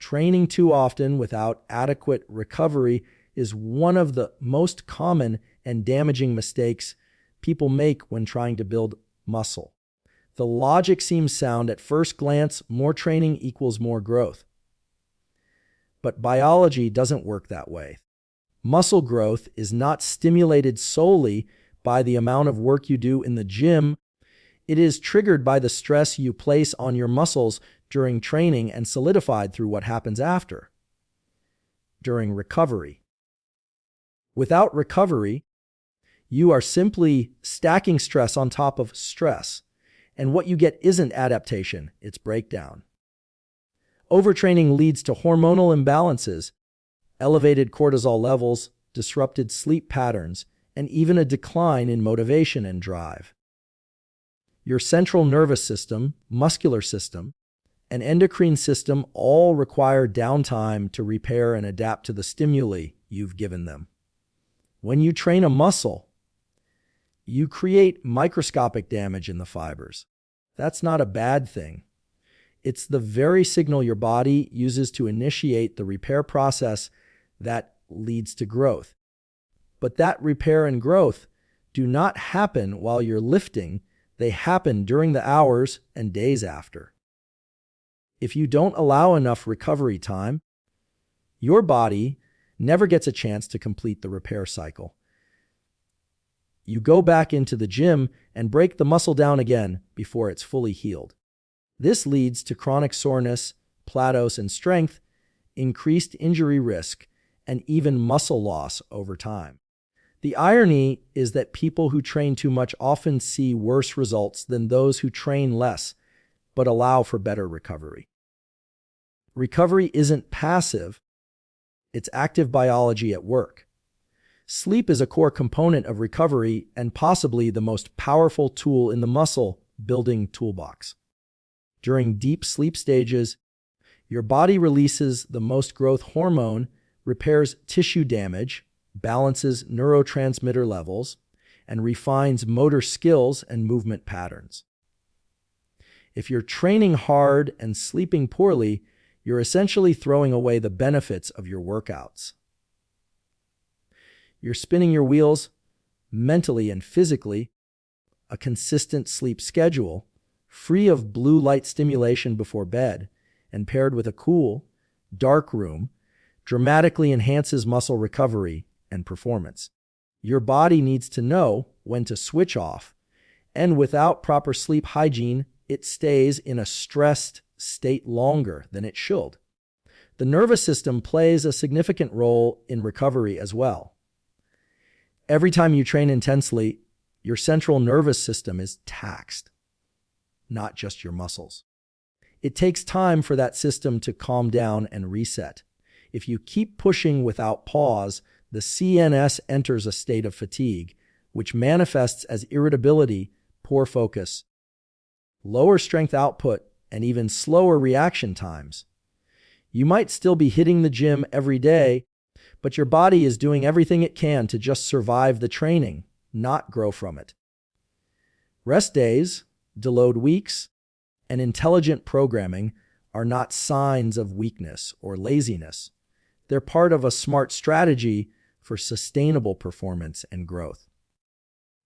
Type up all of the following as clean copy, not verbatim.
Training too often without adequate recovery is one of the most common and damaging mistakes people make when trying to build muscle. The logic seems sound at first glance: more training equals more growth. But biology doesn't work that way. Muscle growth is not stimulated solely by the amount of work you do in the gym. It is triggered by the stress you place on your muscles during training and solidified through what happens after, during recovery. Without recovery, you are simply stacking stress on top of stress, and what you get isn't adaptation, it's breakdown. Overtraining leads to hormonal imbalances, elevated cortisol levels, disrupted sleep patterns, and even a decline in motivation and drive. Your central nervous system, muscular system, and endocrine system all require downtime to repair and adapt to the stimuli you've given them. When you train a muscle, you create microscopic damage in the fibers. That's not a bad thing. It's the very signal your body uses to initiate the repair process that leads to growth. But that repair and growth do not happen while you're lifting. They happen during the hours and days after. If you don't allow enough recovery time, your body never gets a chance to complete the repair cycle. You go back into the gym and break the muscle down again before it's fully healed. This leads to chronic soreness, plateaus in strength, increased injury risk, and even muscle loss over time. The irony is that people who train too much often see worse results than those who train less but allow for better recovery. Recovery isn't passive, it's active biology at work. Sleep is a core component of recovery and possibly the most powerful tool in the muscle building toolbox. During deep sleep stages, your body releases the most growth hormone, repairs tissue damage, balances neurotransmitter levels, and refines motor skills and movement patterns. If you're training hard and sleeping poorly, you're essentially throwing away the benefits of your workouts. You're spinning your wheels mentally and physically. A consistent sleep schedule, free of blue light stimulation before bed, and paired with a cool, dark room, dramatically enhances muscle recovery and performance. Your body needs to know when to switch off, and without proper sleep hygiene, it stays in a stressed state longer than it should. The nervous system plays a significant role in recovery as well. Every time you train intensely, your central nervous system is taxed, not just your muscles. It takes time for that system to calm down and reset. If you keep pushing without pause, the CNS enters a state of fatigue, which manifests as irritability, poor focus, lower strength output, and even slower reaction times. You might still be hitting the gym every day, but your body is doing everything it can to just survive the training, not grow from it. Rest days, deload weeks, and intelligent programming are not signs of weakness or laziness. They're part of a smart strategy for sustainable performance and growth.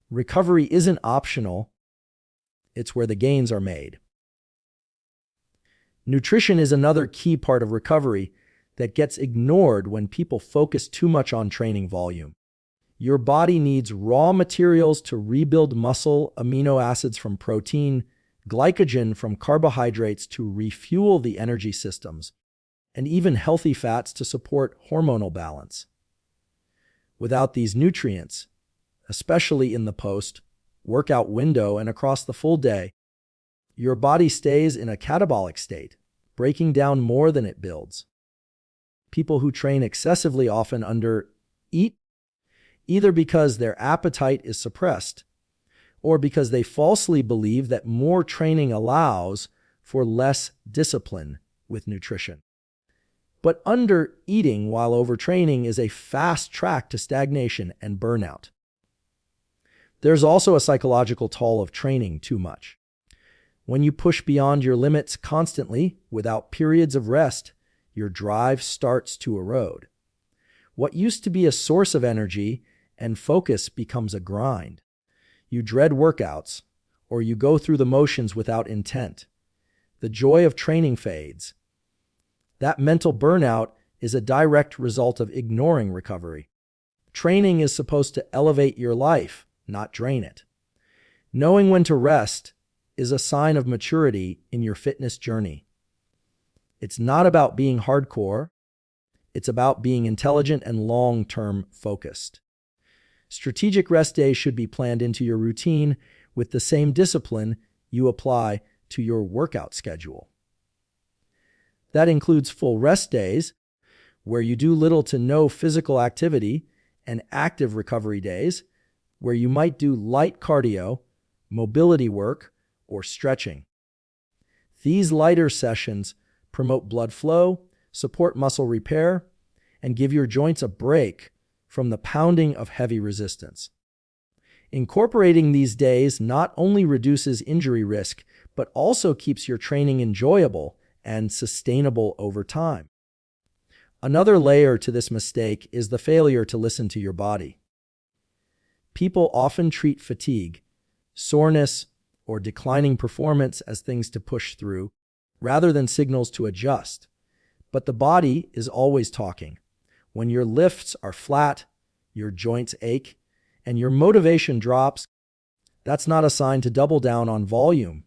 Recovery isn't optional, it's where the gains are made. Nutrition is another key part of recovery that gets ignored when people focus too much on training volume. Your body needs raw materials to rebuild muscle, amino acids from protein, glycogen from carbohydrates to refuel the energy systems, and even healthy fats to support hormonal balance. Without these nutrients, especially in the post-workout window and across the full day, your body stays in a catabolic state, breaking down more than it builds. People who train excessively often undereat, either because their appetite is suppressed or because they falsely believe that more training allows for less discipline with nutrition. But under-eating while overtraining is a fast track to stagnation and burnout. There's also a psychological toll of training too much. When you push beyond your limits constantly, without periods of rest, your drive starts to erode. What used to be a source of energy and focus becomes a grind. You dread workouts, or you go through the motions without intent. The joy of training fades. That mental burnout is a direct result of ignoring recovery. Training is supposed to elevate your life, not drain it. Knowing when to rest is a sign of maturity in your fitness journey. It's not about being hardcore. It's about being intelligent and long-term focused. Strategic rest days should be planned into your routine with the same discipline you apply to your workout schedule. That includes full rest days, where you do little to no physical activity, and active recovery days, where you might do light cardio, mobility work, or stretching. These lighter sessions promote blood flow, support muscle repair, and give your joints a break from the pounding of heavy resistance. Incorporating these days not only reduces injury risk, but also keeps your training enjoyable and sustainable over time. Another layer to this mistake is the failure to listen to your body. People often treat fatigue, soreness, or declining performance as things to push through, rather than signals to adjust. But the body is always talking. When your lifts are flat, your joints ache, and your motivation drops, that's not a sign to double down on volume.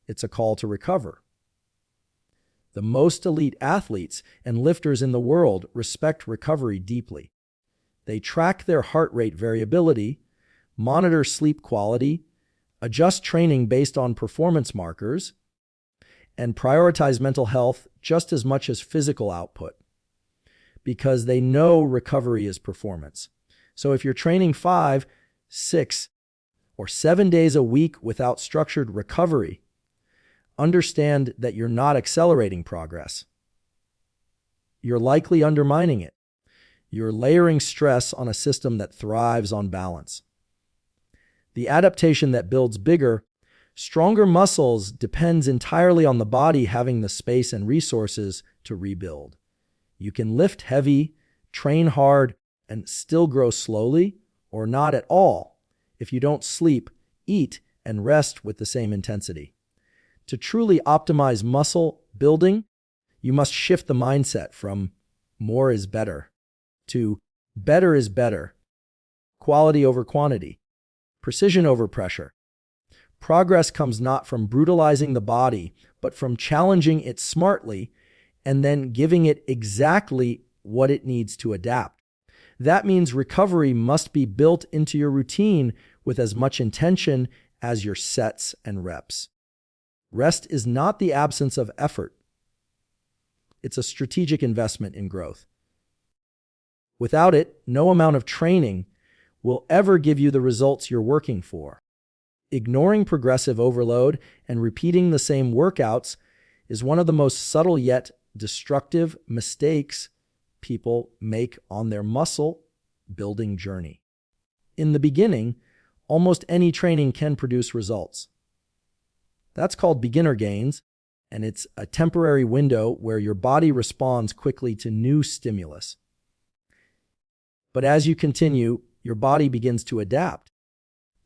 It's a call to recover. The most elite athletes and lifters in the world respect recovery deeply. They track their heart rate variability, monitor sleep quality, adjust training based on performance markers, and prioritize mental health just as much as physical output, because they know recovery is performance. So if you're training 5, 6, or 7 days a week without structured recovery, understand that you're not accelerating progress. You're likely undermining it. You're layering stress on a system that thrives on balance. The adaptation that builds bigger, stronger muscles depends entirely on the body having the space and resources to rebuild. You can lift heavy, train hard, and still grow slowly, or not at all, if you don't sleep, eat, and rest with the same intensity. To truly optimize muscle building, you must shift the mindset from more is better to better is better, quality over quantity, precision over pressure. Progress comes not from brutalizing the body, but from challenging it smartly and then giving it exactly what it needs to adapt. That means recovery must be built into your routine with as much intention as your sets and reps. Rest is not the absence of effort. It's a strategic investment in growth. Without it, no amount of training will ever give you the results you're working for. Ignoring progressive overload and repeating the same workouts is one of the most subtle yet destructive mistakes people make on their muscle building journey. In the beginning, almost any training can produce results. That's called beginner gains, and it's a temporary window where your body responds quickly to new stimulus. But as you continue, your body begins to adapt.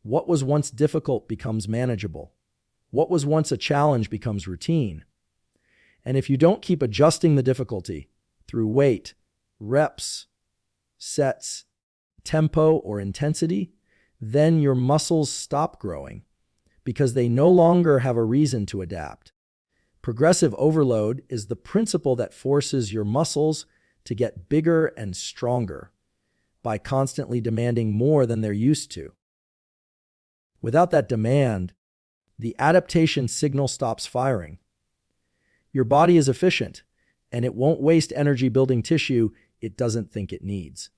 What was once difficult becomes manageable. What was once a challenge becomes routine. And if you don't keep adjusting the difficulty through weight, reps, sets, tempo, or intensity, then your muscles stop growing because they no longer have a reason to adapt. Progressive overload is the principle that forces your muscles to get bigger and stronger by constantly demanding more than they're used to. Without that demand, the adaptation signal stops firing. Your body is efficient, and it won't waste energy building tissue it doesn't think it needs.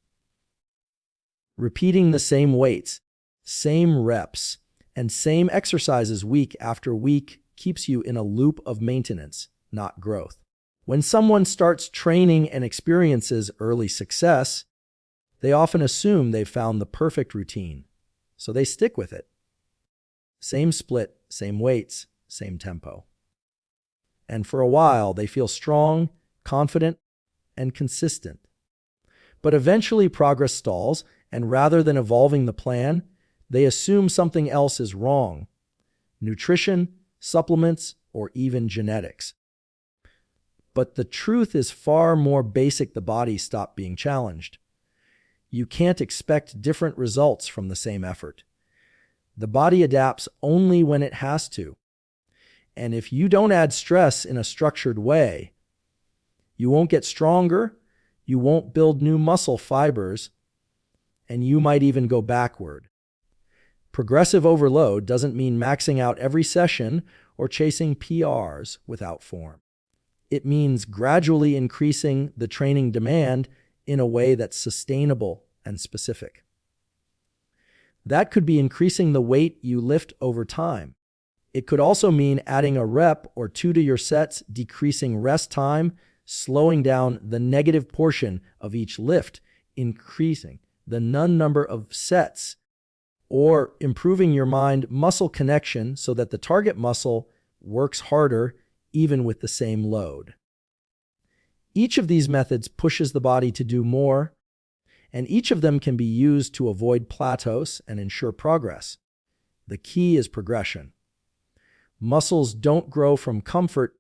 Repeating the same weights, same reps, and same exercises week after week keeps you in a loop of maintenance, not growth. When someone starts training and experiences early success, they often assume they've found the perfect routine, so they stick with it. Same split, same weights, same tempo. And for a while, they feel strong, confident, and consistent. But eventually progress stalls, and rather than evolving the plan, they assume something else is wrong: nutrition, supplements, or even genetics. But the truth is far more basic. The body stopped being challenged. You can't expect different results from the same effort. The body adapts only when it has to. And if you don't add stress in a structured way, you won't get stronger, you won't build new muscle fibers, and you might even go backward. Progressive overload doesn't mean maxing out every session or chasing PRs without form. It means gradually increasing the training demand in a way that's sustainable and specific. That could be increasing the weight you lift over time. It could also mean adding a rep or two to your sets, decreasing rest time, slowing down the negative portion of each lift, increasing the number of sets, or improving your mind-muscle connection so that the target muscle works harder even with the same load. Each of these methods pushes the body to do more, and each of them can be used to avoid plateaus and ensure progress. The key is progression. Muscles don't grow from comfort,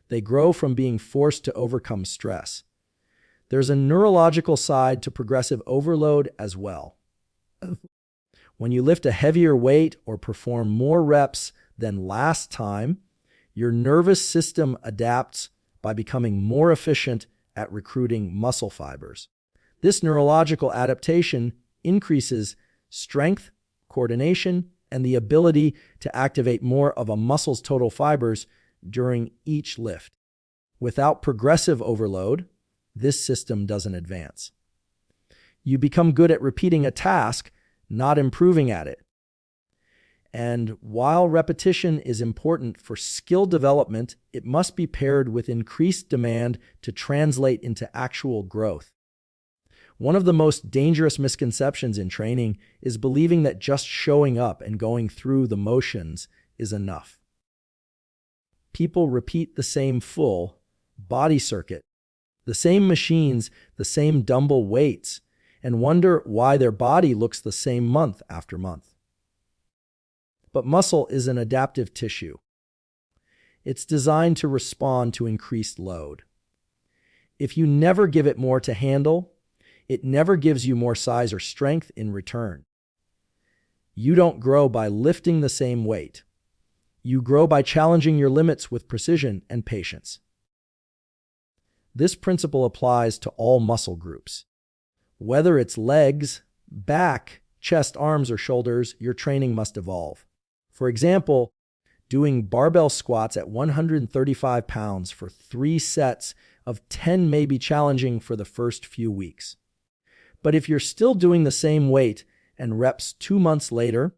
they grow from being forced to overcome stress. There's a neurological side to progressive overload as well. When you lift a heavier weight or perform more reps than last time, your nervous system adapts by becoming more efficient at recruiting muscle fibers. This neurological adaptation increases strength, coordination, and the ability to activate more of a muscle's total fibers during each lift. Without progressive overload, this system doesn't advance. You become good at repeating a task, not improving at it. And while repetition is important for skill development, it must be paired with increased demand to translate into actual growth. One of the most dangerous misconceptions in training is believing that just showing up and going through the motions is enough. People repeat the same full body circuit, the same machines, the same dumbbell weights, and wonder why their body looks the same month after month. But muscle is an adaptive tissue. It's designed to respond to increased load. If you never give it more to handle, it never gives you more size or strength in return. You don't grow by lifting the same weight. You grow by challenging your limits with precision and patience. This principle applies to all muscle groups. Whether it's legs, back, chest, arms, or shoulders, your training must evolve. For example, doing barbell squats at 135 pounds for 3 sets of 10 may be challenging for the first few weeks. But if you're still doing the same weight and reps 2 months later,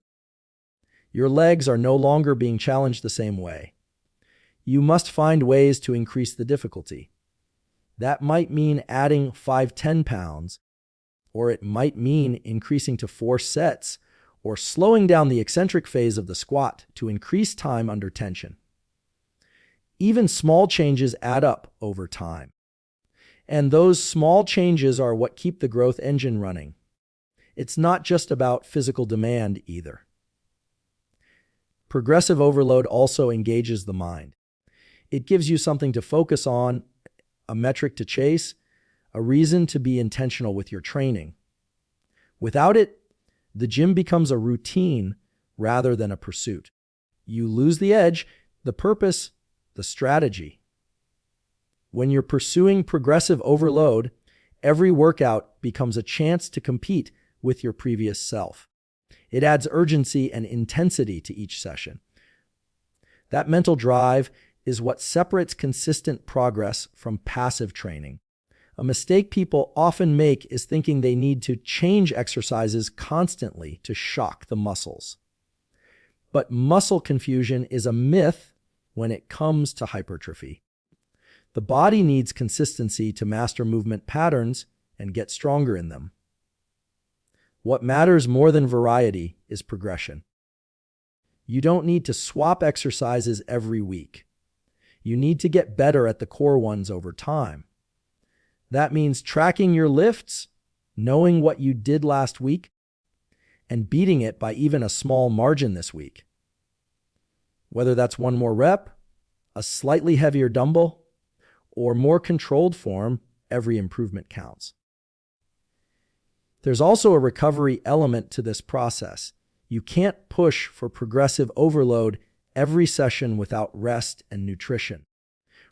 your legs are no longer being challenged the same way. You must find ways to increase the difficulty. That might mean adding 5-10 pounds, or it might mean increasing to 4 sets, or slowing down the eccentric phase of the squat to increase time under tension. Even small changes add up over time. And those small changes are what keep the growth engine running. It's not just about physical demand either. Progressive overload also engages the mind. It gives you something to focus on, a metric to chase, a reason to be intentional with your training. Without it, the gym becomes a routine rather than a pursuit. You lose the edge, the purpose, the strategy. When you're pursuing progressive overload, every workout becomes a chance to compete with your previous self. It adds urgency and intensity to each session. That mental drive is what separates consistent progress from passive training. A mistake people often make is thinking they need to change exercises constantly to shock the muscles. But muscle confusion is a myth when it comes to hypertrophy. The body needs consistency to master movement patterns and get stronger in them. What matters more than variety is progression. You don't need to swap exercises every week. You need to get better at the core ones over time. That means tracking your lifts, knowing what you did last week, and beating it by even a small margin this week. Whether that's one more rep, a slightly heavier dumbbell, or more controlled form, every improvement counts. There's also a recovery element to this process. You can't push for progressive overload every session without rest and nutrition.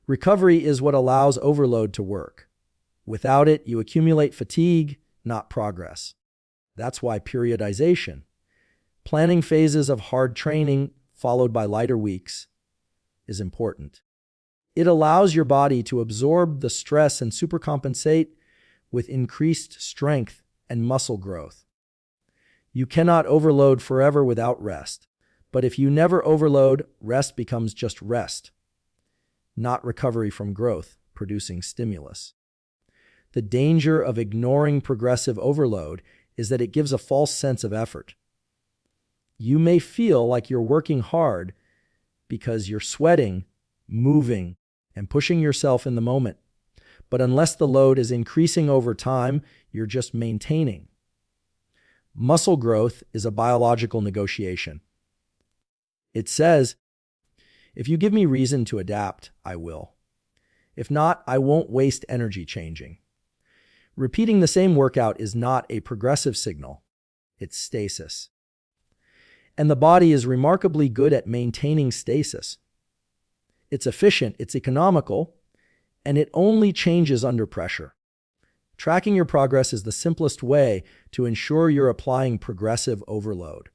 Recovery is what allows overload to work. Without it, you accumulate fatigue, not progress. That's why periodization, planning phases of hard training followed by lighter weeks, is important. It allows your body to absorb the stress and supercompensate with increased strength and muscle growth. You cannot overload forever without rest, but if you never overload, rest becomes just rest, not recovery from growth, producing stimulus. The danger of ignoring progressive overload is that it gives a false sense of effort. You may feel like you're working hard because you're sweating, moving, and pushing yourself in the moment. But unless the load is increasing over time, you're just maintaining. Muscle growth is a biological negotiation. It says, if you give me reason to adapt, I will. If not, I won't waste energy changing. Repeating the same workout is not a progressive signal. It's stasis. And the body is remarkably good at maintaining stasis. It's efficient, it's economical, and it only changes under pressure. Tracking your progress is the simplest way to ensure you're applying progressive overload.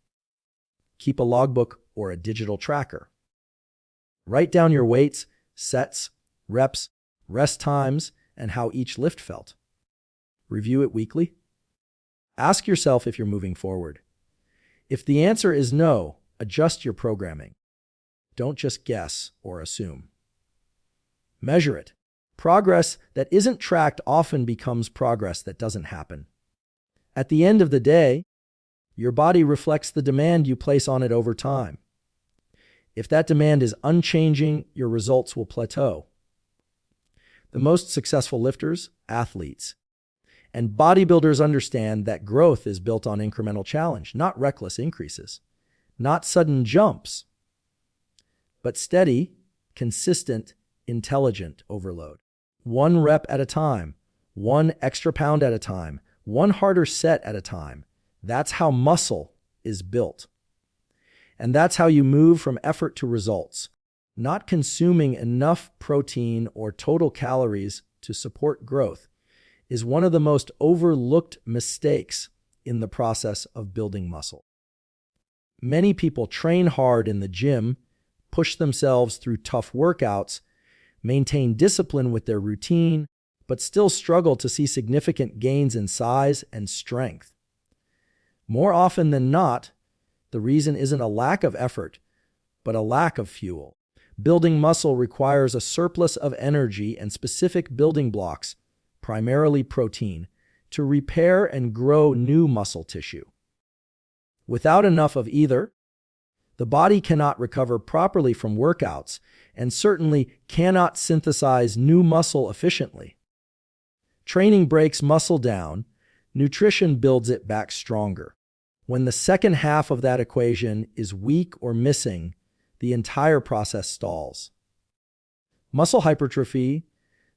Keep a logbook or a digital tracker. Write down your weights, sets, reps, rest times, and how each lift felt. Review it weekly. Ask yourself if you're moving forward. If the answer is no, adjust your programming. Don't just guess or assume. Measure it. Progress that isn't tracked often becomes progress that doesn't happen. At the end of the day, your body reflects the demand you place on it over time. If that demand is unchanging, your results will plateau. The most successful lifters, athletes, and bodybuilders understand that growth is built on incremental challenge, not reckless increases, not sudden jumps, but steady, consistent, intelligent overload. One rep at a time, one extra pound at a time, one harder set at a time. That's how muscle is built. And that's how you move from effort to results. Not consuming enough protein or total calories to support growth is one of the most overlooked mistakes in the process of building muscle. Many people train hard in the gym, push themselves through tough workouts, maintain discipline with their routine, but still struggle to see significant gains in size and strength. More often than not, the reason isn't a lack of effort, but a lack of fuel. Building muscle requires a surplus of energy and specific building blocks, primarily protein, to repair and grow new muscle tissue. Without enough of either, the body cannot recover properly from workouts and certainly cannot synthesize new muscle efficiently. Training breaks muscle down, nutrition builds it back stronger. When the second half of that equation is weak or missing, the entire process stalls. Muscle hypertrophy,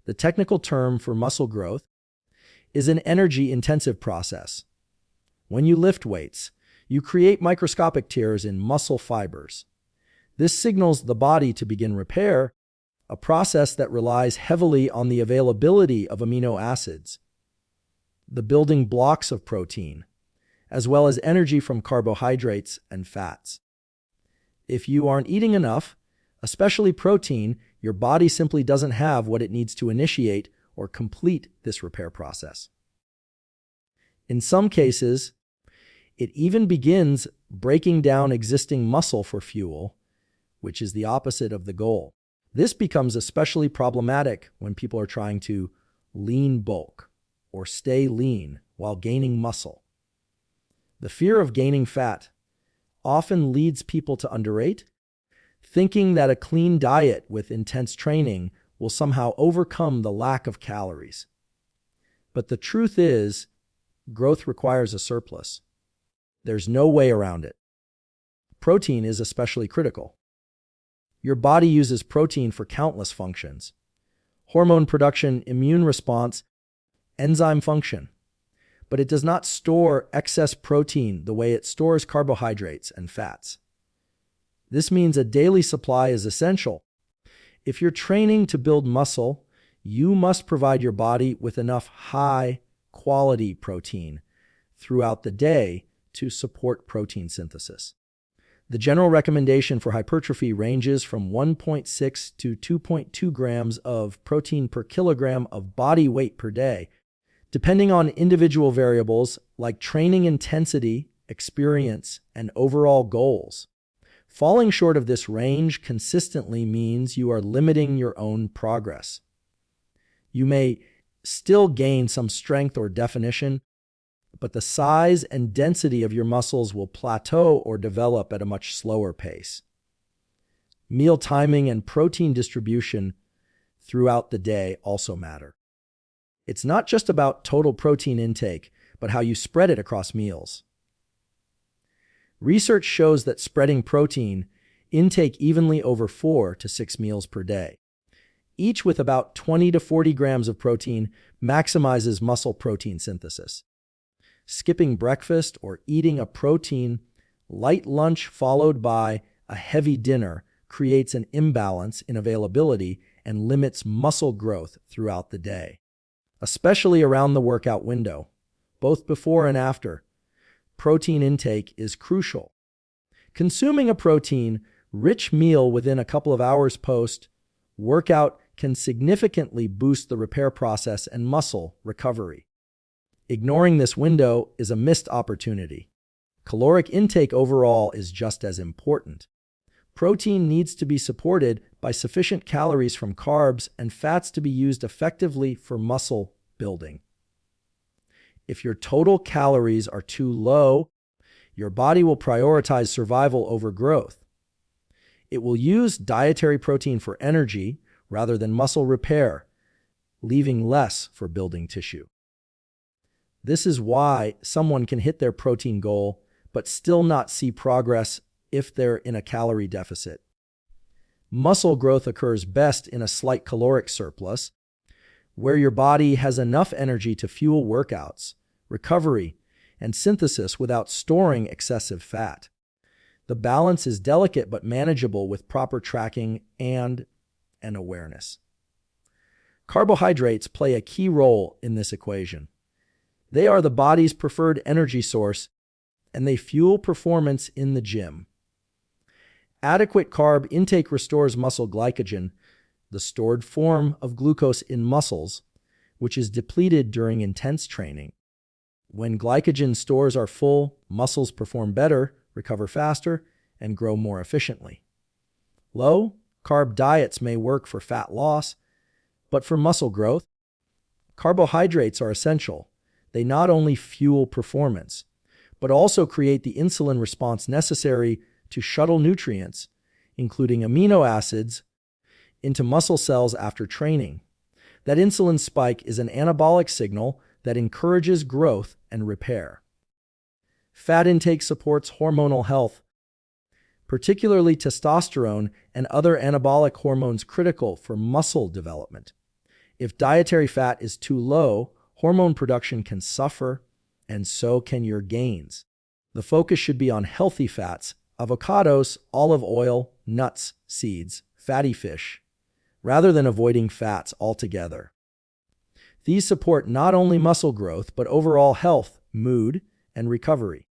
the technical term for muscle growth, is an energy-intensive process. When you lift weights, you create microscopic tears in muscle fibers. This signals the body to begin repair, a process that relies heavily on the availability of amino acids, the building blocks of protein, as well as energy from carbohydrates and fats. If you aren't eating enough, especially protein, your body simply doesn't have what it needs to initiate or complete this repair process. In some cases, it even begins breaking down existing muscle for fuel, which is the opposite of the goal. This becomes especially problematic when people are trying to lean bulk or stay lean while gaining muscle. The fear of gaining fat often leads people to undereat, thinking that a clean diet with intense training will somehow overcome the lack of calories. But the truth is, growth requires a surplus. There's no way around it. Protein is especially critical. Your body uses protein for countless functions: hormone production, immune response, enzyme function. But it does not store excess protein the way it stores carbohydrates and fats. This means a daily supply is essential. If you're training to build muscle, you must provide your body with enough high-quality protein throughout the day to support protein synthesis. The general recommendation for hypertrophy ranges from 1.6 to 2.2 grams of protein per kilogram of body weight per day, depending on individual variables like training intensity, experience, and overall goals. Falling short of this range consistently means you are limiting your own progress. You may still gain some strength or definition, but the size and density of your muscles will plateau or develop at a much slower pace. Meal timing and protein distribution throughout the day also matter. It's not just about total protein intake, but how you spread it across meals. Research shows that spreading protein intake evenly over 4 to 6 meals per day, each with about 20 to 40 grams of protein, maximizes muscle protein synthesis. Skipping breakfast or eating a protein light lunch followed by a heavy dinner creates an imbalance in availability and limits muscle growth throughout the day, especially around the workout window. Both before and after, protein intake is crucial. Consuming a protein-rich meal within a couple of hours post-workout can significantly boost the repair process and muscle recovery. Ignoring this window is a missed opportunity. Caloric intake overall is just as important. Protein needs to be supported by sufficient calories from carbs and fats to be used effectively for muscle building. If your total calories are too low, your body will prioritize survival over growth. It will use dietary protein for energy rather than muscle repair, leaving less for building tissue. This is why someone can hit their protein goal but still not see progress if they're in a calorie deficit. Muscle growth occurs best in a slight caloric surplus, where your body has enough energy to fuel workouts, recovery, and synthesis without storing excessive fat. The balance is delicate but manageable with proper tracking and an awareness. Carbohydrates play a key role in this equation. They are the body's preferred energy source, and they fuel performance in the gym. Adequate carb intake restores muscle glycogen, the stored form of glucose in muscles, which is depleted during intense training. When glycogen stores are full, muscles perform better, recover faster, and grow more efficiently. Low-carb diets may work for fat loss, but for muscle growth, carbohydrates are essential. They not only fuel performance, but also create the insulin response necessary to shuttle nutrients, including amino acids, into muscle cells after training. That insulin spike is an anabolic signal that encourages growth and repair. Fat intake supports hormonal health, particularly testosterone and other anabolic hormones critical for muscle development. If dietary fat is too low, hormone production can suffer, and so can your gains. The focus should be on healthy fats: avocados, olive oil, nuts, seeds, fatty fish, rather than avoiding fats altogether. These support not only muscle growth, but overall health, mood, and recovery.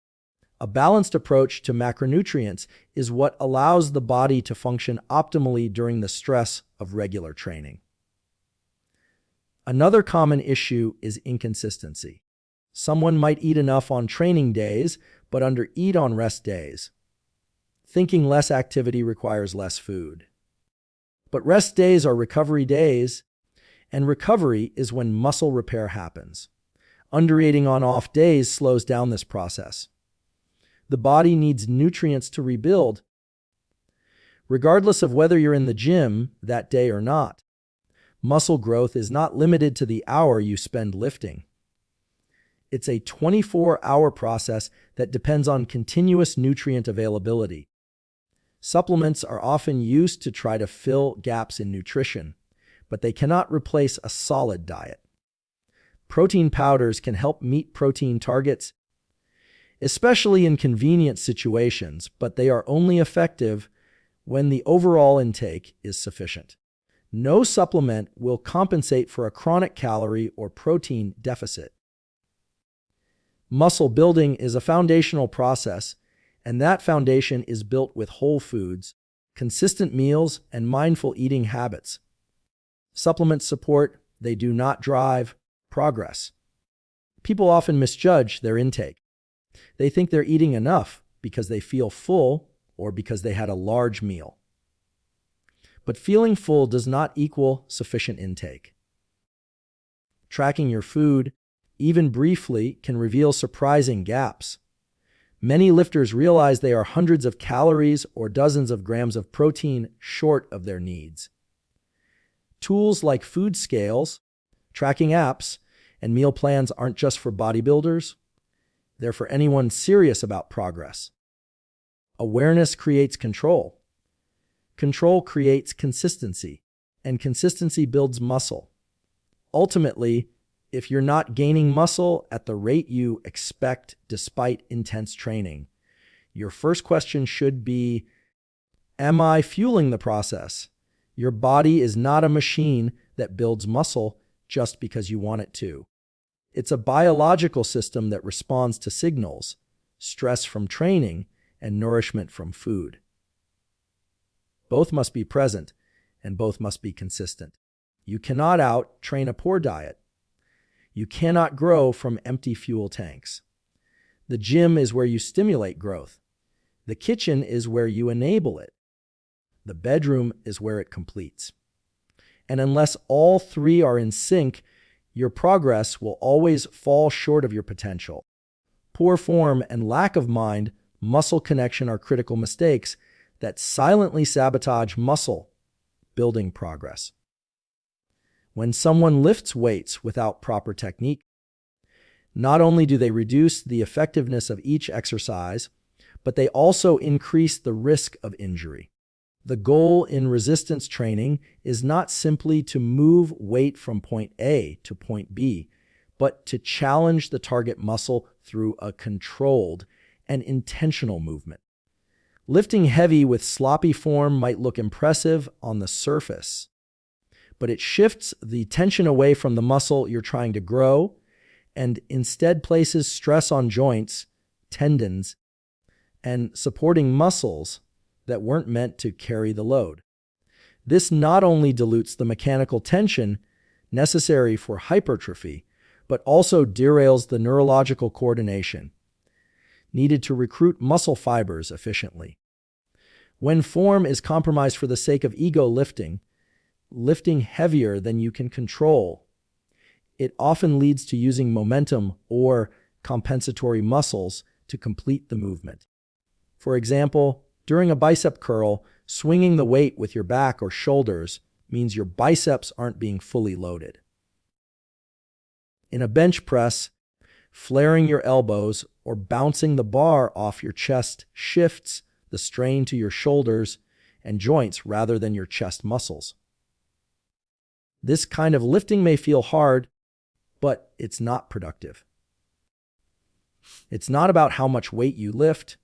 A balanced approach to macronutrients is what allows the body to function optimally during the stress of regular training. Another common issue is inconsistency. Someone might eat enough on training days, but undereat on rest days. Thinking less activity requires less food. But rest days are recovery days, and recovery is when muscle repair happens. Undereating on off days slows down this process. The body needs nutrients to rebuild, regardless of whether you're in the gym that day or not. Muscle growth is not limited to the hour you spend lifting. It's a 24-hour process that depends on continuous nutrient availability. Supplements are often used to try to fill gaps in nutrition, but they cannot replace a solid diet. Protein powders can help meet protein targets, especially in convenient situations, but they are only effective when the overall intake is sufficient. No supplement will compensate for a chronic calorie or protein deficit. Muscle building is a foundational process, and that foundation is built with whole foods, consistent meals, and mindful eating habits. Supplements support, they do not drive progress. People often misjudge their intake. They think they're eating enough because they feel full or because they had a large meal. But feeling full does not equal sufficient intake. Tracking your food, even briefly, can reveal surprising gaps. Many lifters realize they are hundreds of calories or dozens of grams of protein short of their needs. Tools like food scales, tracking apps, and meal plans aren't just for bodybuilders. They're for anyone serious about progress. Awareness creates control. Control creates consistency, and consistency builds muscle. Ultimately, if you're not gaining muscle at the rate you expect despite intense training, your first question should be, am I fueling the process? Your body is not a machine that builds muscle just because you want it to. It's a biological system that responds to signals, stress from training, and nourishment from food. Both must be present, and both must be consistent. You cannot out-train a poor diet. You cannot grow from empty fuel tanks. The gym is where you stimulate growth. The kitchen is where you enable it. The bedroom is where it completes. And unless all three are in sync, your progress will always fall short of your potential. Poor form and lack of mind-muscle connection are critical mistakes that silently sabotage muscle building progress. When someone lifts weights without proper technique, not only do they reduce the effectiveness of each exercise, but they also increase the risk of injury. The goal in resistance training is not simply to move weight from point A to point B, but to challenge the target muscle through a controlled and intentional movement. Lifting heavy with sloppy form might look impressive on the surface, but it shifts the tension away from the muscle you're trying to grow and instead places stress on joints, tendons, and supporting muscles that weren't meant to carry the load. This not only dilutes the mechanical tension necessary for hypertrophy, but also derails the neurological coordination needed to recruit muscle fibers efficiently. When form is compromised for the sake of ego lifting heavier than you can control, it often leads to using momentum or compensatory muscles to complete the movement. For example, during a bicep curl, swinging the weight with your back or shoulders means your biceps aren't being fully loaded. In a bench press, flaring your elbows or bouncing the bar off your chest shifts the strain to your shoulders and joints rather than your chest muscles. This kind of lifting may feel hard, but it's not productive. It's not about how much weight you lift.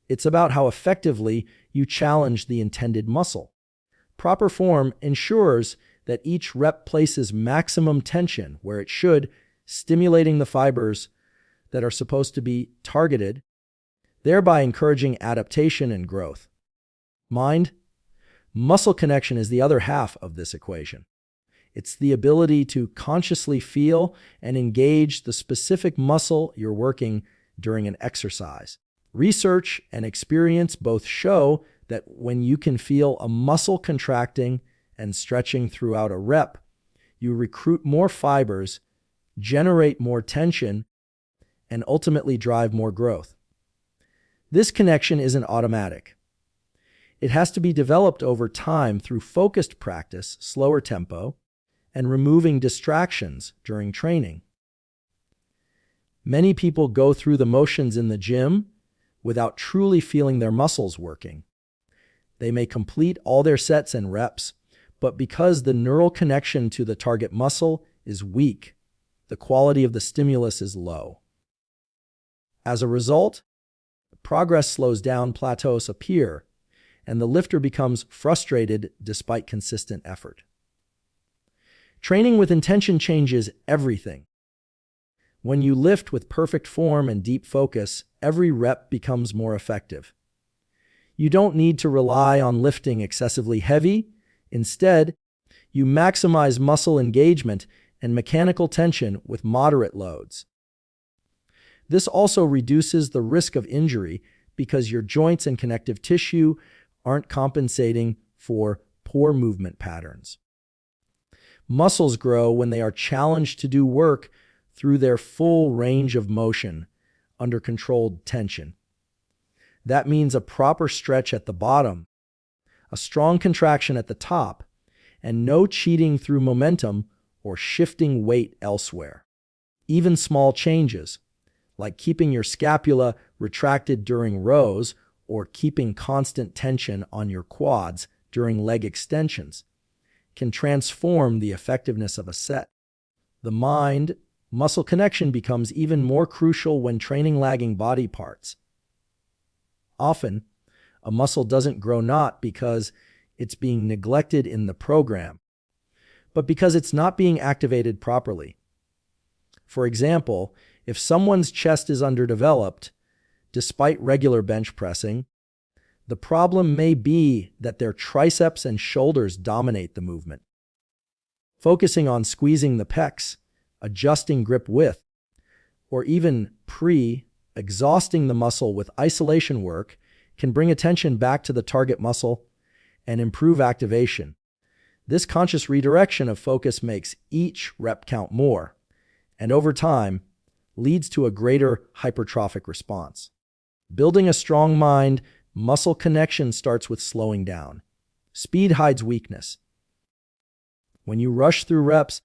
It's about how effectively you challenge the intended muscle. Proper form ensures that each rep places maximum tension where it should, stimulating the fibers that are supposed to be targeted, thereby encouraging adaptation and growth. Mind-muscle connection is the other half of this equation. It's the ability to consciously feel and engage the specific muscle you're working during an exercise. Research and experience both show that when you can feel a muscle contracting and stretching throughout a rep, you recruit more fibers, generate more tension, and ultimately drive more growth. This connection isn't automatic. It has to be developed over time through focused practice, slower tempo, and removing distractions during training. Many people go through the motions in the gym without truly feeling their muscles working. They may complete all their sets and reps, but because the neural connection to the target muscle is weak, the quality of the stimulus is low. As a result, progress slows down, plateaus appear, and the lifter becomes frustrated despite consistent effort. Training with intention changes everything. When you lift with perfect form and deep focus, every rep becomes more effective. You don't need to rely on lifting excessively heavy. Instead, you maximize muscle engagement and mechanical tension with moderate loads. This also reduces the risk of injury because your joints and connective tissue aren't compensating for poor movement patterns. Muscles grow when they are challenged to do work through their full range of motion under controlled tension. That means a proper stretch at the bottom, a strong contraction at the top, and no cheating through momentum or shifting weight elsewhere. Even small changes, like keeping your scapula retracted during rows or keeping constant tension on your quads during leg extensions, can transform the effectiveness of a set. The mind-muscle connection becomes even more crucial when training lagging body parts. Often, a muscle doesn't grow not because it's being neglected in the program, but because it's not being activated properly. For example, if someone's chest is underdeveloped, despite regular bench pressing, the problem may be that their triceps and shoulders dominate the movement. Focusing on squeezing the pecs, adjusting grip width, or even exhausting the muscle with isolation work can bring attention back to the target muscle and improve activation. This conscious redirection of focus makes each rep count more, and over time, leads to a greater hypertrophic response. Building a strong mind-muscle connection starts with slowing down. Speed hides weakness. When you rush through reps,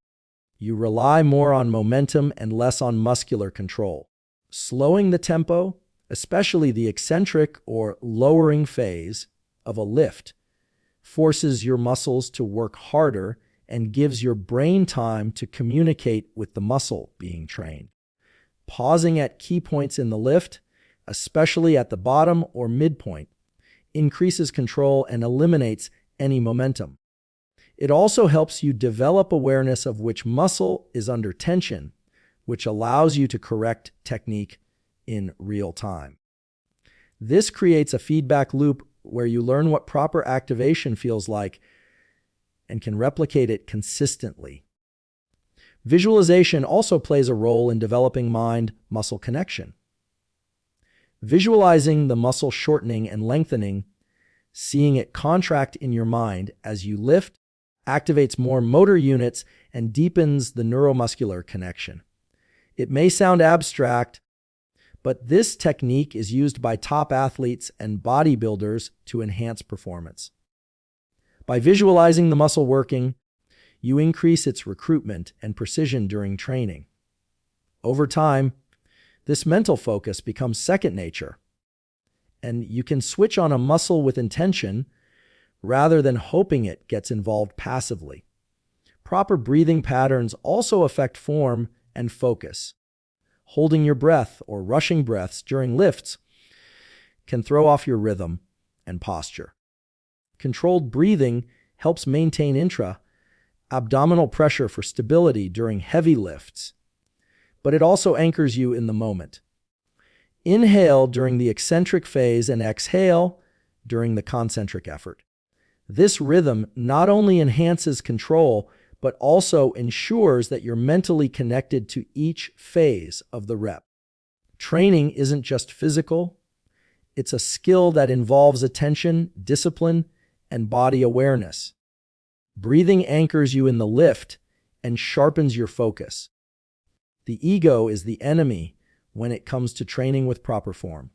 you rely more on momentum and less on muscular control. Slowing the tempo, especially the eccentric or lowering phase of a lift, forces your muscles to work harder and gives your brain time to communicate with the muscle being trained. Pausing at key points in the lift, especially at the bottom or midpoint, increases control and eliminates any momentum. It also helps you develop awareness of which muscle is under tension, which allows you to correct technique in real time. This creates a feedback loop where you learn what proper activation feels like and can replicate it consistently. Visualization also plays a role in developing mind-muscle connection. Visualizing the muscle shortening and lengthening, seeing it contract in your mind as you lift, activates more motor units and deepens the neuromuscular connection. It may sound abstract, but this technique is used by top athletes and bodybuilders to enhance performance. By visualizing the muscle working, you increase its recruitment and precision during training. Over time, this mental focus becomes second nature, and you can switch on a muscle with intention rather than hoping it gets involved passively. Proper breathing patterns also affect form and focus. Holding your breath or rushing breaths during lifts can throw off your rhythm and posture. Controlled breathing helps maintain intra-abdominal pressure for stability during heavy lifts, but it also anchors you in the moment. Inhale during the eccentric phase and exhale during the concentric effort. This rhythm not only enhances control, but also ensures that you're mentally connected to each phase of the rep. Training isn't just physical, it's a skill that involves attention, discipline, and body awareness. Breathing anchors you in the lift and sharpens your focus. The ego is the enemy when it comes to training with proper form.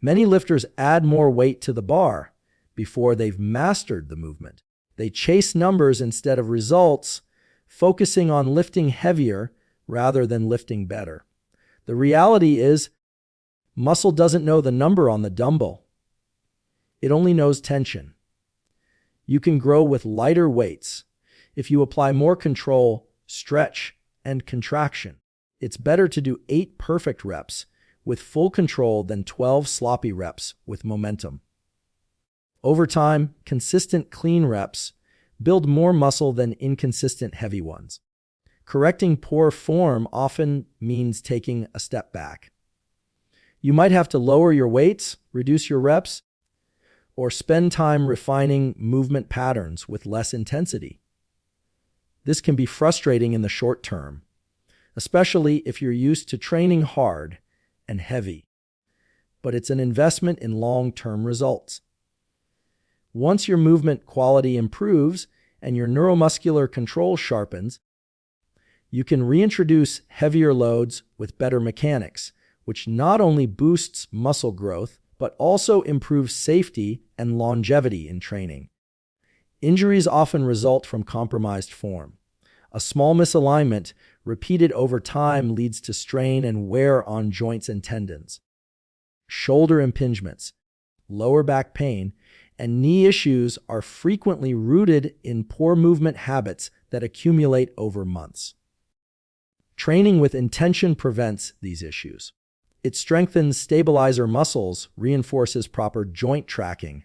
Many lifters add more weight to the bar before they've mastered the movement. They chase numbers instead of results, focusing on lifting heavier rather than lifting better. The reality is, muscle doesn't know the number on the dumbbell. It only knows tension. You can grow with lighter weights if you apply more control, stretch, and contraction. It's better to do 8 perfect reps with full control than 12 sloppy reps with momentum. Over time, consistent clean reps build more muscle than inconsistent heavy ones. Correcting poor form often means taking a step back. You might have to lower your weights, reduce your reps, or spend time refining movement patterns with less intensity. This can be frustrating in the short term, especially if you're used to training hard and heavy, but it's an investment in long-term results. Once your movement quality improves and your neuromuscular control sharpens, you can reintroduce heavier loads with better mechanics, which not only boosts muscle growth, but also improves safety and longevity in training. Injuries often result from compromised form. A small misalignment repeated over time leads to strain and wear on joints and tendons. Shoulder impingements, lower back pain, and knee issues are frequently rooted in poor movement habits that accumulate over months. Training with intention prevents these issues. It strengthens stabilizer muscles, reinforces proper joint tracking,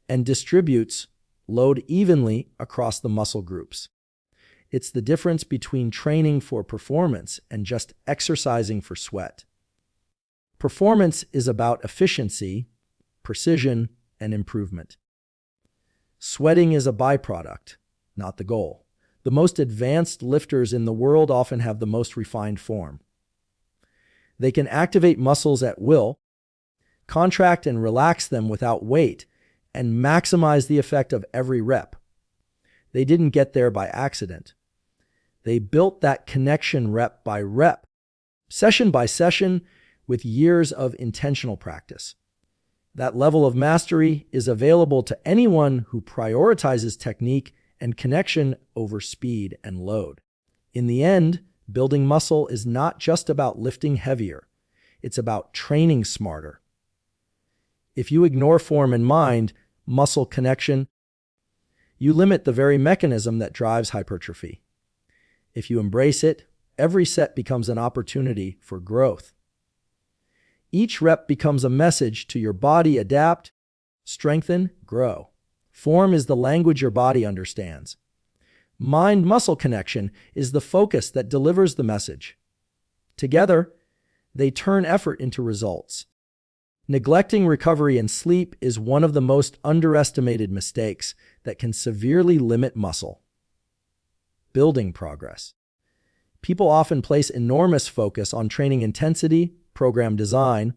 and distributes load evenly across the muscle groups. It's the difference between training for performance and just exercising for sweat. Performance is about efficiency, precision, and improvement. Sweating is a byproduct, not the goal. The most advanced lifters in the world often have the most refined form. They can activate muscles at will, contract and relax them without weight, and maximize the effect of every rep. They didn't get there by accident. They built that connection rep by rep, session by session, with years of intentional practice. That level of mastery is available to anyone who prioritizes technique and connection over speed and load. In the end, building muscle is not just about lifting heavier. It's about training smarter. If you ignore form and mind, muscle connection, you limit the very mechanism that drives hypertrophy. If you embrace it, every set becomes an opportunity for growth. Each rep becomes a message to your body: adapt, strengthen, grow. Form is the language your body understands. Mind-muscle connection is the focus that delivers the message. Together, they turn effort into results. Neglecting recovery and sleep is one of the most underestimated mistakes that can severely limit muscle building progress. People often place enormous focus on training intensity, program design,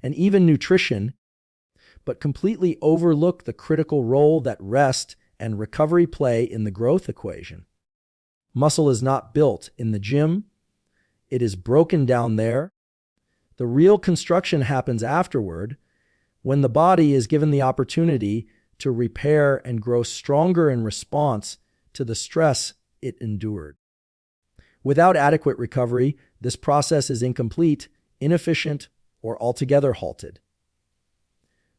and even nutrition, but completely overlook the critical role that rest and recovery play in the growth equation. Muscle is not built in the gym. It is broken down there. The real construction happens afterward, when the body is given the opportunity to repair and grow stronger in response to the stress it endured. Without adequate recovery, this process is incomplete, inefficient, or altogether halted.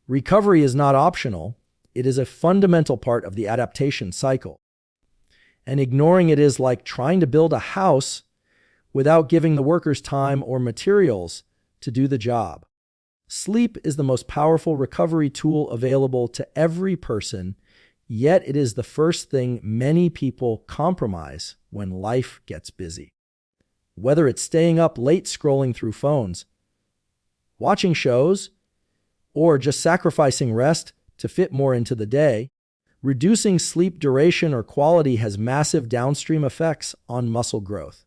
Recovery is not optional. It is a fundamental part of the adaptation cycle. And ignoring it is like trying to build a house without giving the workers time or materials to do the job. Sleep is the most powerful recovery tool available to every person, yet it is the first thing many people compromise when life gets busy. Whether it's staying up late scrolling through phones, watching shows, or just sacrificing rest to fit more into the day, reducing sleep duration or quality has massive downstream effects on muscle growth.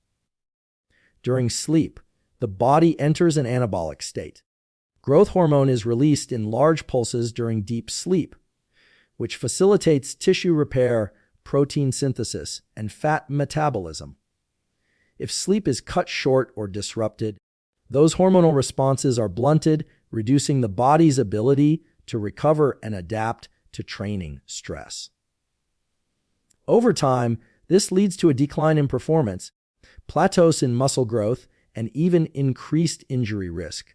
During sleep, the body enters an anabolic state. Growth hormone is released in large pulses during deep sleep, which facilitates tissue repair, protein synthesis, and fat metabolism. If sleep is cut short or disrupted, those hormonal responses are blunted, reducing the body's ability to recover and adapt to training stress. Over time, this leads to a decline in performance, plateaus in muscle growth, and even increased injury risk.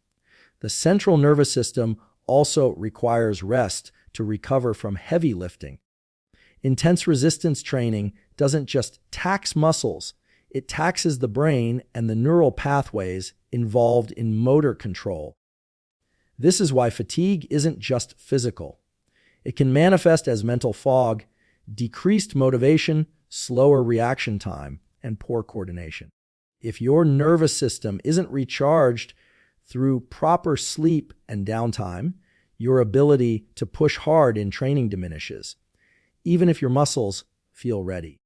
The central nervous system also requires rest to recover from heavy lifting. Intense resistance training doesn't just tax muscles, it taxes the brain and the neural pathways involved in motor control. This is why fatigue isn't just physical. It can manifest as mental fog, decreased motivation, slower reaction time, and poor coordination. If your nervous system isn't recharged through proper sleep and downtime, your ability to push hard in training diminishes, even if your muscles feel ready.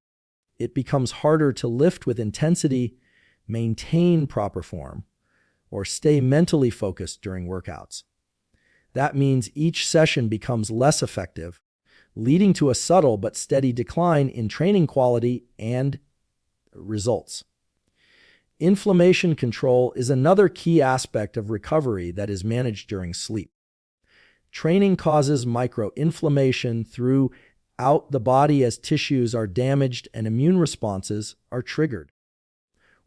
It becomes harder to lift with intensity, maintain proper form, or stay mentally focused during workouts. That means each session becomes less effective, leading to a subtle but steady decline in training quality and results. Inflammation control is another key aspect of recovery that is managed during sleep. Training causes microinflammation throughout the body as tissues are damaged and immune responses are triggered.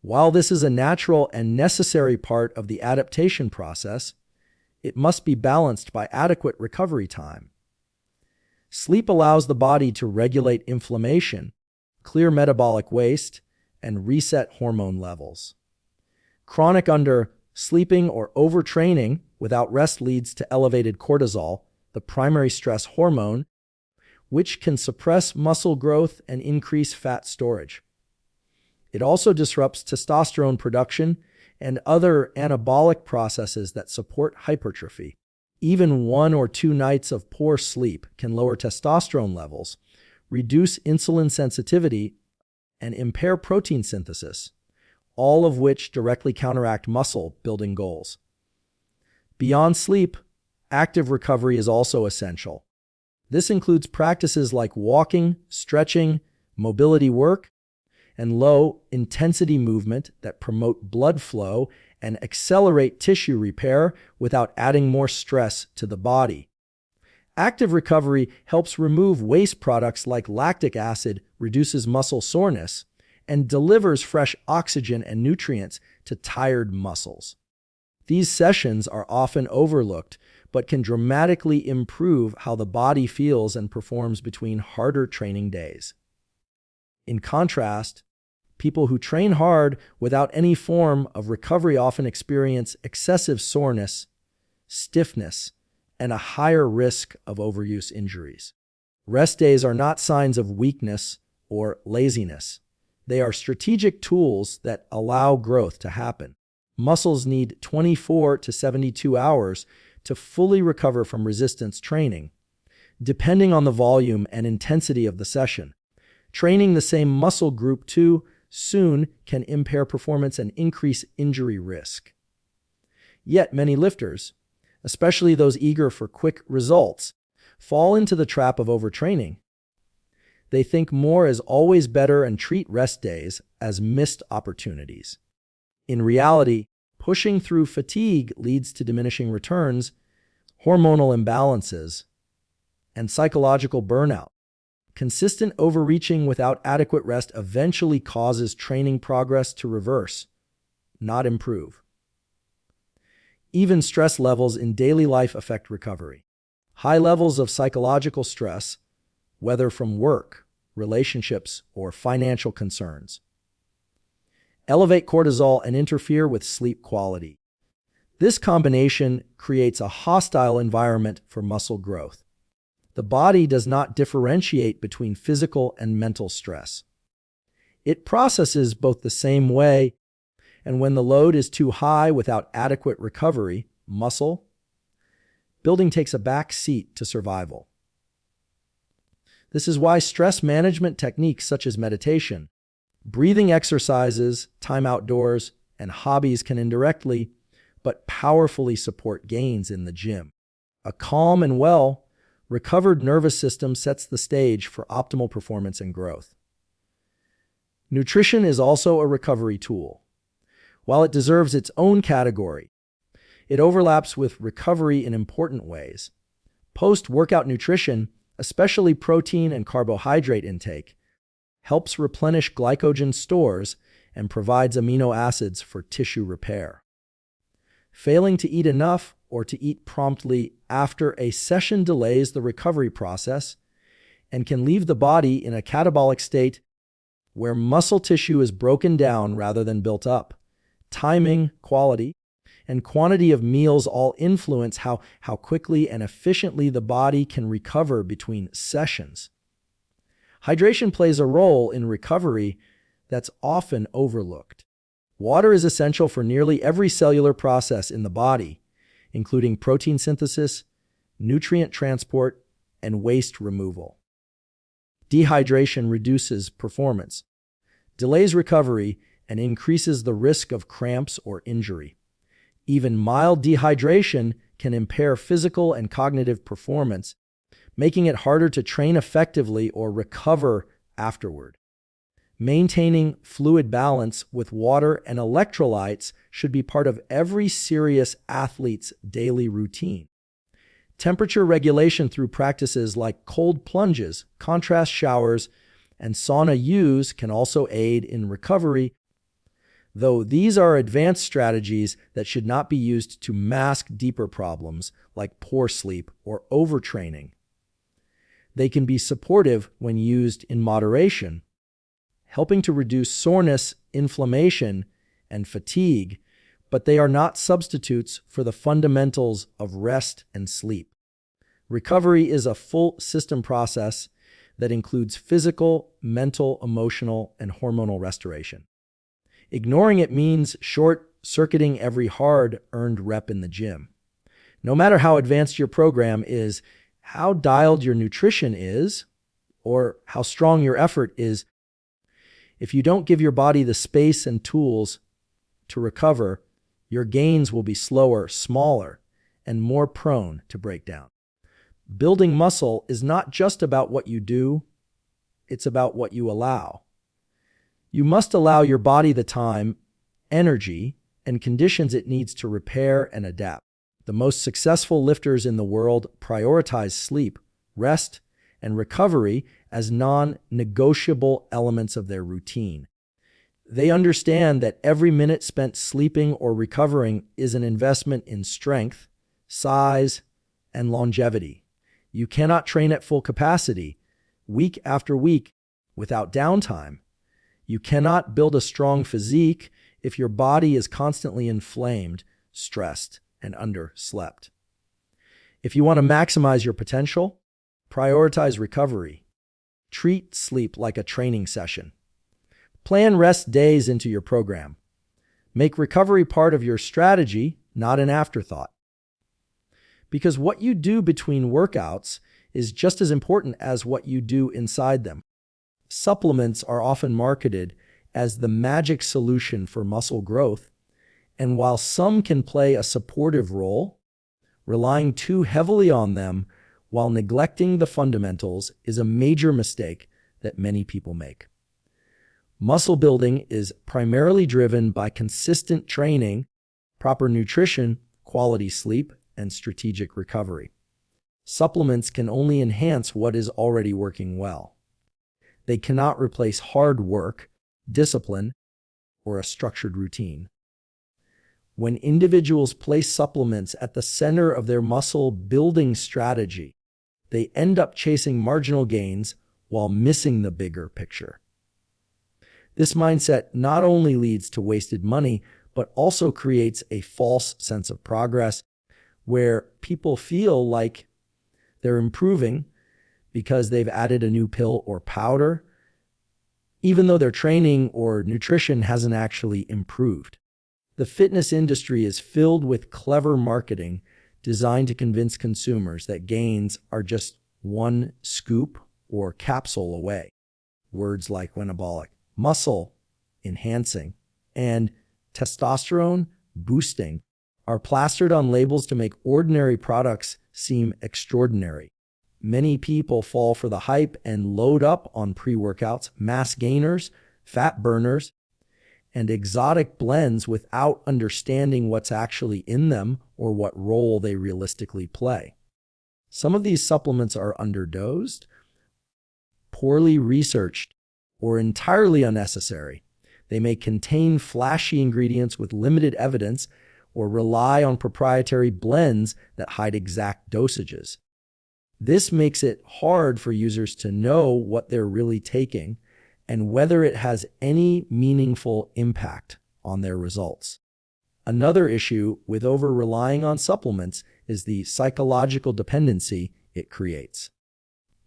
While this is a natural and necessary part of the adaptation process, it must be balanced by adequate recovery time. Sleep allows the body to regulate inflammation, clear metabolic waste, and reset hormone levels. Chronic undersleeping or overtraining without rest leads to elevated cortisol, the primary stress hormone, which can suppress muscle growth and increase fat storage. It also disrupts testosterone production and other anabolic processes that support hypertrophy. Even 1 or 2 nights of poor sleep can lower testosterone levels, reduce insulin sensitivity, and impair protein synthesis, all of which directly counteract muscle building goals. Beyond sleep, active recovery is also essential. This includes practices like walking, stretching, mobility work, and low-intensity movement that promote blood flow and accelerate tissue repair without adding more stress to the body. Active recovery helps remove waste products like lactic acid, reduces muscle soreness, and delivers fresh oxygen and nutrients to tired muscles. These sessions are often overlooked, but can dramatically improve how the body feels and performs between harder training days. In contrast, people who train hard without any form of recovery often experience excessive soreness, stiffness, and a higher risk of overuse injuries. Rest days are not signs of weakness or laziness. They are strategic tools that allow growth to happen. Muscles need 24 to 72 hours to fully recover from resistance training, depending on the volume and intensity of the session. Training the same muscle group too soon can impair performance and increase injury risk. Yet many lifters, especially those eager for quick results, fall into the trap of overtraining. They think more is always better and treat rest days as missed opportunities. In reality, pushing through fatigue leads to diminishing returns, hormonal imbalances, and psychological burnout. Consistent overreaching without adequate rest eventually causes training progress to reverse, not improve. Even stress levels in daily life affect recovery. High levels of psychological stress, whether from work, relationships, or financial concerns, elevate cortisol and interfere with sleep quality. This combination creates a hostile environment for muscle growth. The body does not differentiate between physical and mental stress. It processes both the same way, and when the load is too high without adequate recovery, muscle building takes a back seat to survival. This is why stress management techniques such as meditation, breathing exercises, time outdoors, and hobbies can indirectly but powerfully support gains in the gym. A calm and recovered nervous system sets the stage for optimal performance and growth. Nutrition is also a recovery tool. While it deserves its own category, it overlaps with recovery in important ways. Post-workout nutrition, especially protein and carbohydrate intake, helps replenish glycogen stores and provides amino acids for tissue repair. Failing to eat enough or to eat promptly after a session delays the recovery process and can leave the body in a catabolic state where muscle tissue is broken down rather than built up. Timing, quality, and quantity of meals all influence how quickly and efficiently the body can recover between sessions. Hydration plays a role in recovery that's often overlooked. Water is essential for nearly every cellular process in the body, including protein synthesis, nutrient transport, and waste removal. Dehydration reduces performance, delays recovery, and increases the risk of cramps or injury. Even mild dehydration can impair physical and cognitive performance, making it harder to train effectively or recover afterward. Maintaining fluid balance with water and electrolytes should be part of every serious athlete's daily routine. Temperature regulation through practices like cold plunges, contrast showers, and sauna use can also aid in recovery, though these are advanced strategies that should not be used to mask deeper problems like poor sleep or overtraining. They can be supportive when used in moderation, helping to reduce soreness, inflammation, and fatigue, but they are not substitutes for the fundamentals of rest and sleep. Recovery is a full system process that includes physical, mental, emotional, and hormonal restoration. Ignoring it means short-circuiting every hard-earned rep in the gym. No matter how advanced your program is, how dialed your nutrition is, or how strong your effort is, if you don't give your body the space and tools to recover, your gains will be slower, smaller, and more prone to break down. Building muscle is not just about what you do, it's about what you allow. You must allow your body the time, energy, and conditions it needs to repair and adapt. The most successful lifters in the world prioritize sleep, rest, and recovery as non-negotiable elements of their routine. They understand that every minute spent sleeping or recovering is an investment in strength, size, and longevity. You cannot train at full capacity, week after week, without downtime. You cannot build a strong physique if your body is constantly inflamed, stressed, and underslept. If you want to maximize your potential, prioritize recovery. Treat sleep like a training session. Plan rest days into your program. Make recovery part of your strategy, not an afterthought. Because what you do between workouts is just as important as what you do inside them. Supplements are often marketed as the magic solution for muscle growth, and while some can play a supportive role, relying too heavily on them while neglecting the fundamentals is a major mistake that many people make. Muscle building is primarily driven by consistent training, proper nutrition, quality sleep, and strategic recovery. Supplements can only enhance what is already working well. They cannot replace hard work, discipline, or a structured routine. When individuals place supplements at the center of their muscle building strategy, they end up chasing marginal gains while missing the bigger picture. This mindset not only leads to wasted money, but also creates a false sense of progress where people feel like they're improving because they've added a new pill or powder, even though their training or nutrition hasn't actually improved. The fitness industry is filled with clever marketing designed to convince consumers that gains are just one scoop or capsule away. Words like anabolic, muscle enhancing, and testosterone boosting are plastered on labels to make ordinary products seem extraordinary. Many people fall for the hype and load up on pre-workouts, mass gainers, fat burners, and exotic blends without understanding what's actually in them or what role they realistically play. Some of these supplements are underdosed, poorly researched, or entirely unnecessary. They may contain flashy ingredients with limited evidence or rely on proprietary blends that hide exact dosages. This makes it hard for users to know what they're really taking and whether it has any meaningful impact on their results. Another issue with over-relying on supplements is the psychological dependency it creates.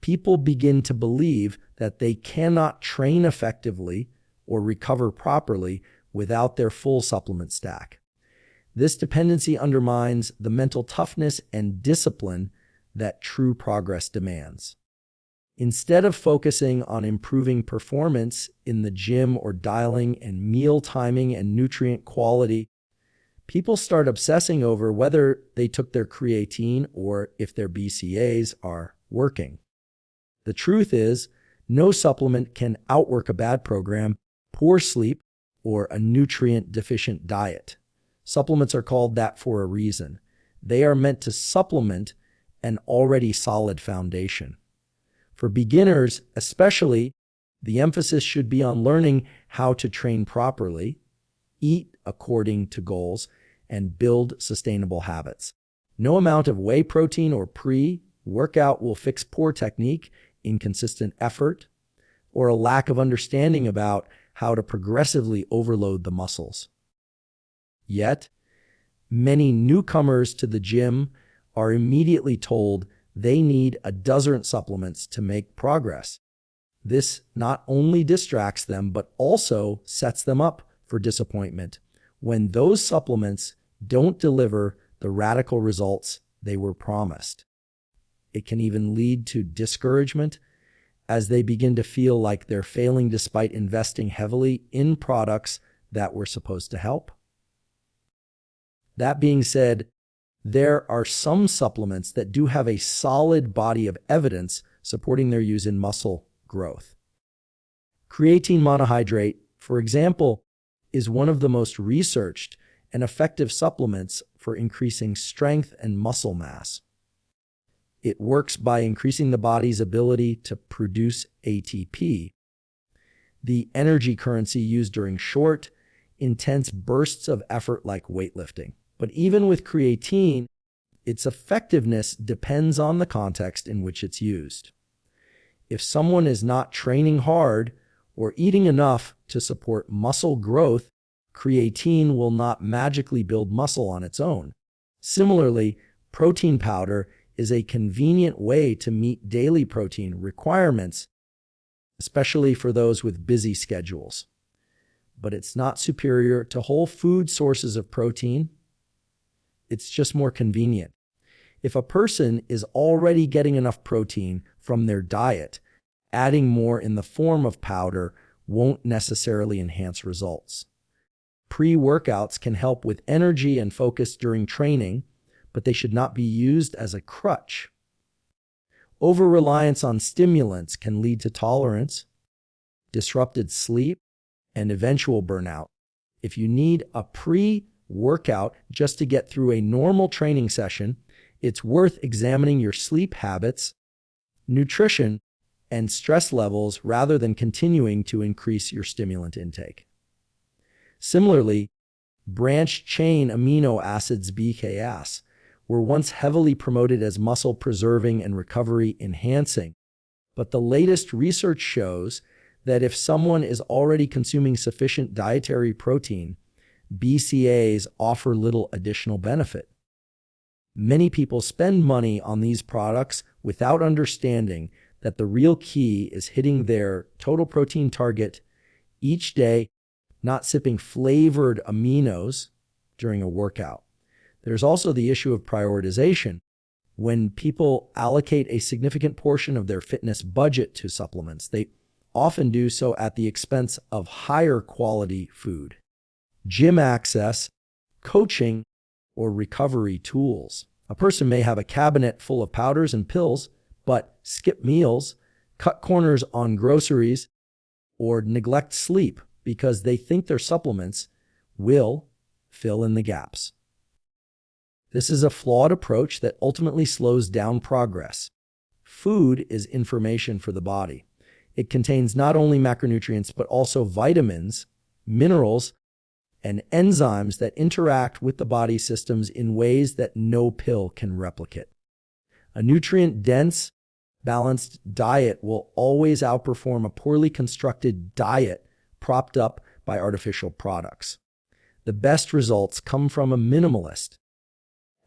People begin to believe that they cannot train effectively or recover properly without their full supplement stack. This dependency undermines the mental toughness and discipline that true progress demands. Instead of focusing on improving performance in the gym or dialing and meal timing and nutrient quality, people start obsessing over whether they took their creatine or if their BCAAs are working. The truth is, no supplement can outwork a bad program, poor sleep, or a nutrient-deficient diet. Supplements are called that for a reason. They are meant to supplement an already solid foundation. For beginners, especially, the emphasis should be on learning how to train properly, eat according to goals, and build sustainable habits. No amount of whey protein or pre-workout will fix poor technique, inconsistent effort, or a lack of understanding about how to progressively overload the muscles. Yet, many newcomers to the gym are immediately told they need a dozen supplements to make progress. This not only distracts them, but also sets them up for disappointment when those supplements don't deliver the radical results they were promised. It can even lead to discouragement as they begin to feel like they're failing despite investing heavily in products that were supposed to help. That being said, there are some supplements that do have a solid body of evidence supporting their use in muscle growth. Creatine monohydrate, for example, is one of the most researched and effective supplements for increasing strength and muscle mass. It works by increasing the body's ability to produce ATP, the energy currency used during short, intense bursts of effort like weightlifting. But even with creatine, its effectiveness depends on the context in which it's used. If someone is not training hard or eating enough to support muscle growth, creatine will not magically build muscle on its own. Similarly, protein powder is a convenient way to meet daily protein requirements, especially for those with busy schedules. But it's not superior to whole food sources of protein. It's just more convenient. If a person is already getting enough protein from their diet, adding more in the form of powder won't necessarily enhance results. Pre-workouts can help with energy and focus during training, but they should not be used as a crutch. Over-reliance on stimulants can lead to tolerance, disrupted sleep, and eventual burnout. If you need a pre-workout just to get through a normal training session, it's worth examining your sleep habits, nutrition, and stress levels rather than continuing to increase your stimulant intake. Similarly, branched-chain amino acids BCAAs were once heavily promoted as muscle-preserving and recovery-enhancing, but the latest research shows that if someone is already consuming sufficient dietary protein, BCAAs offer little additional benefit. Many people spend money on these products without understanding that the real key is hitting their total protein target each day, not sipping flavored aminos during a workout. There's also the issue of prioritization. When people allocate a significant portion of their fitness budget to supplements, they often do so at the expense of higher quality food, gym access, coaching, or recovery tools. A person may have a cabinet full of powders and pills, but skip meals, cut corners on groceries, or neglect sleep because they think their supplements will fill in the gaps. This is a flawed approach that ultimately slows down progress. Food is information for the body. It contains not only macronutrients, but also vitamins, minerals, and enzymes that interact with the body systems in ways that no pill can replicate. A nutrient-dense, balanced diet will always outperform a poorly constructed diet propped up by artificial products. The best results come from a minimalist,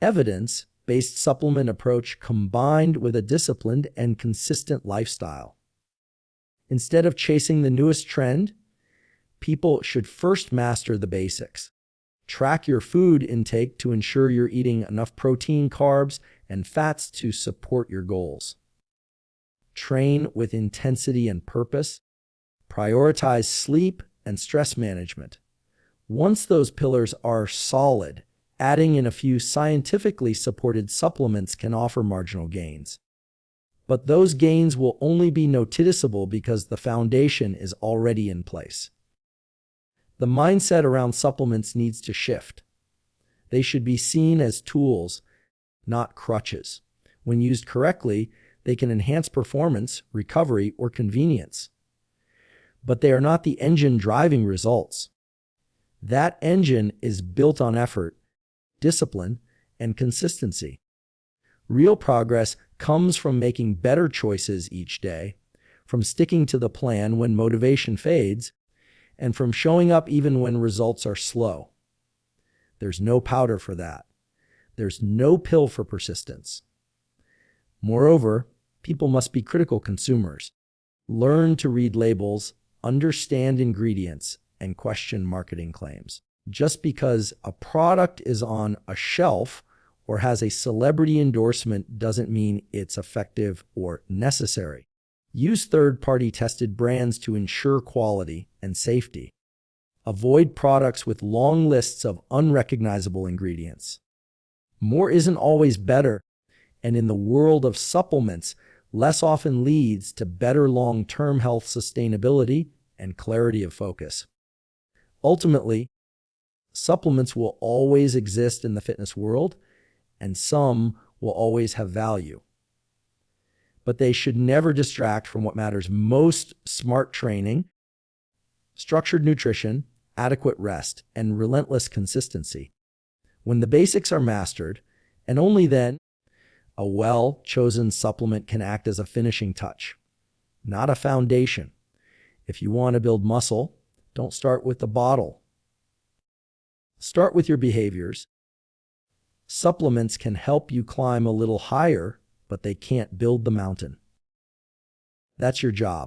evidence-based supplement approach combined with a disciplined and consistent lifestyle. Instead of chasing the newest trend, people should first master the basics. Track your food intake to ensure you're eating enough protein, carbs, and fats to support your goals. Train with intensity and purpose. Prioritize sleep and stress management. Once those pillars are solid, adding in a few scientifically supported supplements can offer marginal gains. But those gains will only be noticeable because the foundation is already in place. The mindset around supplements needs to shift. They should be seen as tools, not crutches. When used correctly, they can enhance performance, recovery, or convenience. But they are not the engine driving results. That engine is built on effort, discipline, and consistency. Real progress comes from making better choices each day, from sticking to the plan when motivation fades, and from showing up even when results are slow. There's no powder for that. There's no pill for persistence. Moreover, people must be critical consumers. Learn to read labels, understand ingredients, and question marketing claims. Just because a product is on a shelf or has a celebrity endorsement doesn't mean it's effective or necessary. Use third-party tested brands to ensure quality and safety. Avoid products with long lists of unrecognizable ingredients. More isn't always better, and in the world of supplements, less often leads to better long-term health sustainability and clarity of focus. Ultimately, supplements will always exist in the fitness world, and some will always have value. But they should never distract from what matters most: smart training, structured nutrition, adequate rest, and relentless consistency. When the basics are mastered, and only then, a well-chosen supplement can act as a finishing touch, not a foundation. If you want to build muscle, don't start with the bottle. Start with your behaviors. Supplements can help you climb a little higher, but they can't build the mountain. That's your job.